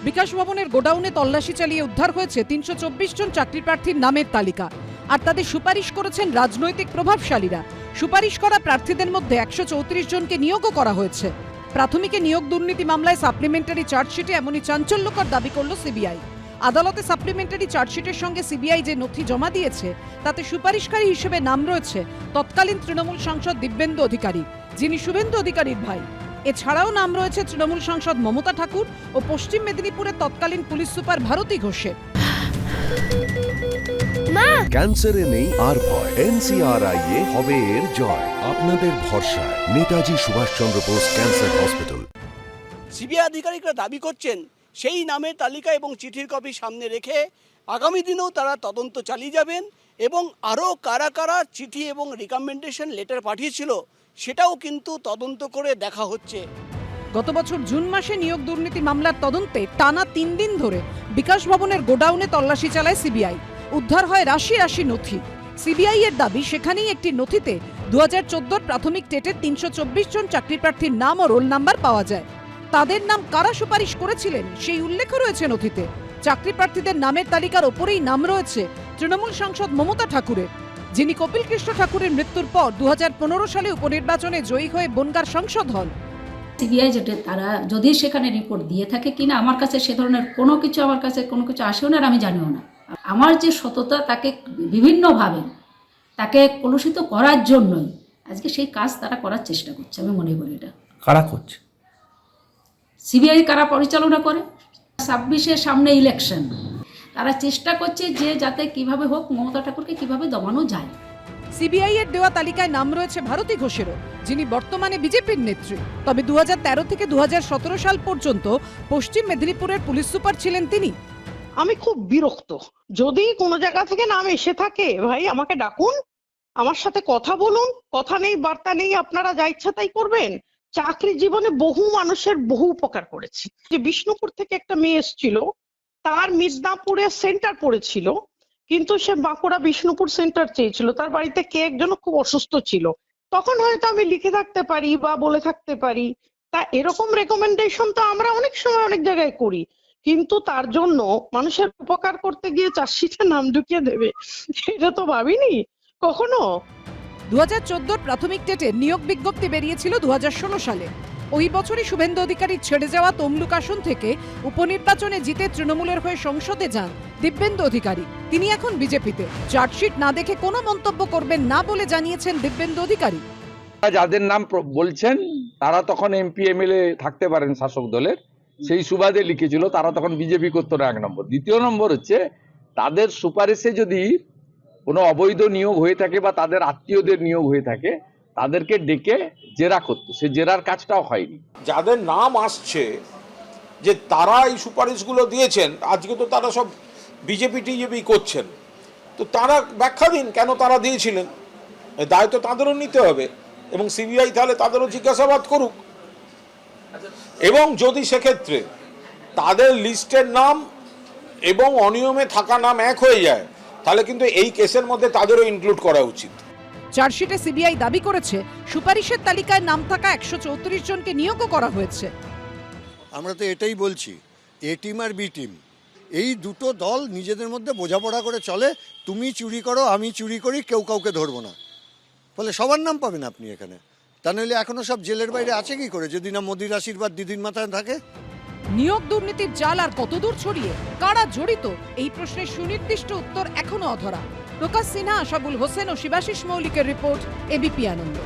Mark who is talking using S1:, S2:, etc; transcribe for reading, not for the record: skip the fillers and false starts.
S1: বিকাশ ভবনের গোডাউনে তল্লাশি চালিয়ে উদ্ধার হয়েছে ৩২৪ জন চাকরি প্রার্থীর নামের তালিকা। আর তাদের সুপারিশ করেছেন রাজনৈতিক প্রভাবশালীরা। সুপারিশ করা প্রার্থীদের মধ্যে ১৩৪ জনকে নিয়োগও করা হয়েছে। প্রাথমিকে নিয়োগ দুর্নীতি মামলায় সাপ্লিমেন্টারি চার্জশিটে এমনই চাঞ্চল্যকর দাবি করল সিবিআই। আদালতে সাপ্লিমেন্টারি চার্জশিটের সঙ্গে সিবিআই যে নথি জমা দিয়েছে তাতে সুপারিশকারী হিসেবে নাম রয়েছে তৎকালীন তৃণমূল সাংসদ দিব্যেন্দু অধিকারী, যিনি শুভেন্দু অধিকারীর ভাই। এছাড়াও নাম রয়েছে তৃণমূল সাংসদ মমতা ঠাকুর ও পশ্চিম মেদিনীপুরের তৎকালীন পুলিশ সুপার ভারতী ঘোষের।
S2: ক্যান্সারে নেই আর ভয়, NCRI হবে এর জয়। আপনাদের ভরসা Netaji Subhash Chandra Bose cancer hospital.
S3: CBI আধিকারিকরা দাবি করছেন সেই নামের তালিকা এবং চিঠির কপি সামনে রেখে আগামী দিনেও তারা তদন্ত চালিয়ে যাবেন এবং আরও কারা কারা চিঠি এবং রিকমেন্ডেশন লেটার পাঠিয়েছিল সেটাও কিন্তু তদন্ত করে দেখা হচ্ছে।
S1: গত বছর জুন মাসে নিয়োগ দুর্নীতি মামলার তদন্তে টানা ৩ দিন ধরে বিকাশ ভবনের গোডাউনে তল্লাশি চালায় সিবিআই। উদ্ধার হয় রাশি রাশি নথি। সিবিআই এর দাবি সেখানেই একটি নথিতে 2014 প্রাথমিক টেটের ৩২৪ জন চাকরি প্রার্থীর নাম ও রোল নাম্বার পাওয়া যায়। তাদের নাম কারা সুপারিশ করেছিলেন সেই উল্লেখ রয়েছে নথিতে। চাকরি প্রার্থীদের নামের তালিকার ওপরেই নাম রয়েছে তৃণমূল সাংসদ মমতা ঠাকুরের, যিনি কপিল কৃষ্ণ ঠাকুরের মৃত্যুর পর 2015 সালে উপনির্বাচনে জয়ী হয়ে বনগাঁর সাংসদ হন।
S4: সিবিআই যেটা তারা যদি সেখানে রিপোর্ট দিয়ে থাকে কিনা আমার কাছে সে ধরনের কোনো কিছু আসেও না, আর আমি জানিও না। আমার যে সততা তাকে বিভিন্নভাবে তাকে কলুষিত করার জন্যই আজকে সেই কাজ তারা করার চেষ্টা করছে। আমি মনে করি এটা
S5: কারা করছে,
S4: সিবিআই কারা পরিচালনা করে। 26-এর সামনে ইলেকশন, তারা চেষ্টা করছে যে যাতে কিভাবে হোক মমতা ঠাকুরকে কিভাবে দমানো যায়।
S1: সিবিআই এর দেওয়া তালিকায় নাম রয়েছে ভারতী ঘোষেরও, যিনি বর্তমানে বিজেপির নেত্রী। তবে 2013 থেকে 2017 সাল পর্যন্ত পশ্চিম মেদিনীপুরের পুলিশ সুপার ছিলেন তিনি।
S6: আমি খুব বিরক্ত। যদি কোনো জায়গা থেকে নাম এসে থাকে, ভাই আমাকে ডাকুন, আমার সাথে কথা বলুন। কথা নেই, বার্তা নেই, আপনারা যা ইচ্ছা তাই করবেন। চাকরি জীবনে বহু মানুষের বহু উপকার করেছি। যে বিষ্ণুপুর থেকে একটা মেয়ে এসেছিল, তার মিদনাপুরে সেন্টার পড়েছিল, কিন্তু সে বাঁকুড়া বিষ্ণুপুর সেন্টার চেয়েছিল। তার বাড়িতে কে একজন খুব অসুস্থ ছিল, তখন হয়তো আমি লিখে থাকতে পারি বা বলে থাকতে পারি। তা এরকম রেকমেন্ডেশন তো আমরা অনেক সময় অনেক জায়গায় করি, কিন্তু তার জন্য মানুষের উপকার করতে গিয়ে চার্জশিটে নাম ঢুকিয়ে দেবে, এটা তো ভাবিনি কখনো।
S1: 2014 প্রাথমিক টেটের নিয়োগ বিজ্ঞপ্তি বেরিয়েছিল 2016 সালে। ওই বছরই শুভেন্দু অধিকারীর ছেড়ে যাওয়া তমলুক আসন থেকে উপনির্বাচনে জিতে তৃণমূলের হয়ে সংসদে যান দিব্যেন্দু অধিকারী। তিনি এখন বিজেপিতে। চার্জশিট না দেখে কোনো মন্তব্য করবেন না বলে জানিয়েছেন দিব্যেন্দু অধিকারী।
S7: যাদের নাম বলছেন তারা তখন এমপি এমএলএ থাকতে পারেন শাসক দলের, সেই সুবাদে লিখেছিল। তারা তখন বিজেপি করতো না, 1 নম্বর। দ্বিতীয় নম্বর হচ্ছে তাদের সুপারিশে যদি কোনো অবৈধ নিয়োগ হয়ে থাকে বা তাদের আত্মীয়দের নিয়োগ হয়ে থাকে তাদেরকে ডেকে জেরা করতো, সে জেরার কাজটাও হয়নি।
S8: যাদের নাম আসছে যে তারা এই সুপারিশগুলো দিয়েছেন, আজকে তো তারা সব বিজেপি টিজেপি করছেন, তো তারা ব্যাখ্যা দিন কেন তারা দিয়েছিলেন। দায়িত্ব তাদেরও নিতে হবে এবং সিবিআই তাহলে তাদেরও জিজ্ঞাসাবাদ করুক। এবং যদি সেক্ষেত্রে তাদের লিস্টের নাম এবং অনিয়মে থাকা নাম এক হয়ে যায় তাহলে কিন্তু এই কেসের মধ্যে তাদেরও ইনক্লুড করা উচিত।
S1: চার্জশিটে সিবিআই দাবি করেছে সুপারিশের তালিকায় নাম থাকা 134 জনকে নিয়োগও করা হয়েছে।
S9: আমরা তো এটাই বলছি, এ টিম আর বি টিম, এই দুটো দল নিজেদের মধ্যে বোঝাপড়া করে চলে। তুমি চুরি করো, আমি চুরি করি, কেউ কাউকে ধরবো না, ফলে সবার নাম পাবেন আপনি এখানে। তা নইলে এখনো সব জেলের বাইরে আছে কি করে যদি না মোদির আশীর্বাদ দিদির মাথায় থাকে।
S1: নিয়োগ দুর্নীতির জাল আর কতদূর ছড়িয়ে কারা জড়িত, এই প্রশ্নের সুনির্দিষ্ট উত্তর এখনো অধরা। প্রকাশ সিনহা, আশাবুল হোসেন ও শিবাশিস মৌলিকের রিপোর্ট, এবিপি আনন্দ।